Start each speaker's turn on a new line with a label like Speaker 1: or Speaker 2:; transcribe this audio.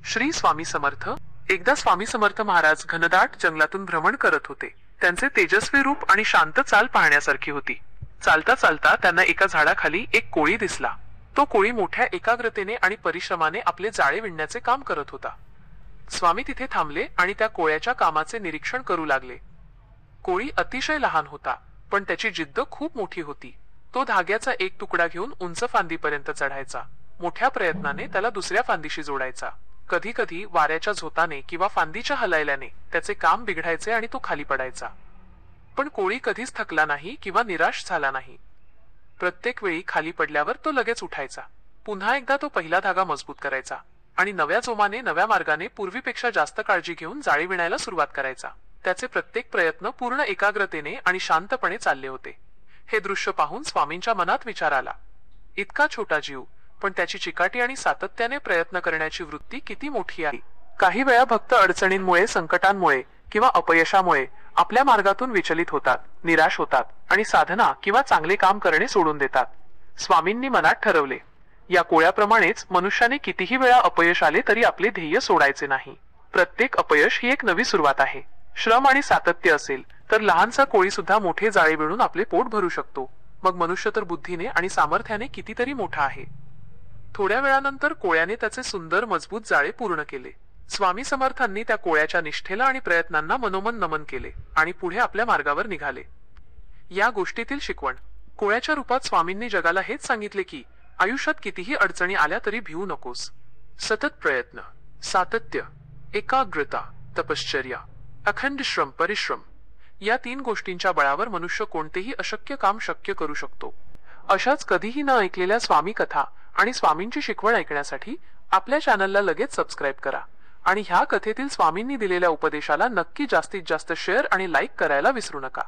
Speaker 1: श्री स्वामी समर्थ। एकदा स्वामी समर्थ महाराज घनदाट जंगलातून भ्रमण करत होते। त्यांचे तेजस्वी रूप आणि शांत चाल पाहण्यासारखी होती। चालता चालता त्यांना एका झाडाखाली एक कोळी दिसला। तो कोळी मोठ्या एकाग्रतेने आणि परिश्रमाने आपले जाळे विणण्याचे काम करत होता। स्वामी तिथे थांबले आणि त्या कोळ्याच्या कामाचे निरीक्षण करू लागले। कोळी अतिशय लहान होता, पण त्याची जिद्द खूप मोठी होती। तो धाग्याचा एक तुकडा घेऊन उंच फांदीपर्यंत चढायचा। मोठ्या प्रयत्नाने त्याला दुसऱ्या फांदीशी जोडायचा। कधी कधी वाऱ्याच्या झोताने किंवा फांदीच्या हलायल्याने त्याचे काम बिघडायचे आणि तो खाली पडायचा। पण कोळी कधीच थकला नाही किंवा निराश झाला नाही। प्रत्येक वेळी खाली पडल्यावर तो लगेच उठायचा। पुन्हा एकदा तो पहिला धागा मजबूत करायचा आणि नव्या जोमाने नव्या मार्गाने पूर्वीपेक्षा जास्त काळजी घेऊन जाळी विणायला सुरुवात करायचा। त्याचे प्रत्येक प्रयत्न पूर्ण एकाग्रतेने आणि शांतपणे चालले होते। हे दृश्य पाहून स्वामींच्या मनात विचार आला, इतका छोटा जीव, पण त्याची चिकाटी आणि सातत्याने प्रयत्न करण्याची वृत्ती किती मोठी आहे। काही वेळा भक्त अडचणींमुळे, संकटांमुळे किंवा अपयशामुळे आपल्या मार्गातून विचलित होतात, निराश होतात आणि साधना किंवा चांगले काम करणे सोडून देतात। स्वामींनी मनात ठरवले, या कोळ्याप्रमाणेच मनुष्याने कितीही वेळा अपयश आले तरी आपले ध्येय सोडायचे नाही। प्रत्येक अपयश ही एक नवी सुरुवात आहे। श्रम आणि सातत्य असेल तर लहानसा कोळी सुद्धा मोठे जाळे विणून आपले पोट भरू शकतो। मग मनुष्य तर बुद्धीने आणि सामर्थ्याने कितीतरी मोठा आहे। थोड्या वेळानंतर कोळ्याने त्याचे सुंदर मजबूत जाळे पूर्ण केले। स्वामी समर्थांनी त्या कोळ्याच्या निष्ठेला आणि प्रयत्नांना मनोमन नमन केले आणि पुढे आपल्या मार्गावर निघाले। या गोष्टीतील शिकवण, कोळ्याच्या रूपात स्वामींनी जगाला हेच सांगितले की आयुष्यात कितीही अडचणी आल्या तरी भिवू नकोस। सतत प्रयत्न, सातत्य, एकाग्रता, तपश्चर्या, अखंड श्रम, परिश्रम या 3 गोष्टींच्या बळावर मनुष्य कोणतेही अशक्य काम शक्य करू शकतो। अशाच कधीही न ऐकलेल्या स्वामी कथा आणि स्वामींची शिकवण ऐकण्यासाठी आपल्या चॅनलला लगेच सबस्क्राईब करा आणि ह्या कथेतील स्वामींनी दिलेल्या उपदेशाला नक्की जास्तीत जास्त शेअर आणि लाईक करायला विसरू नका।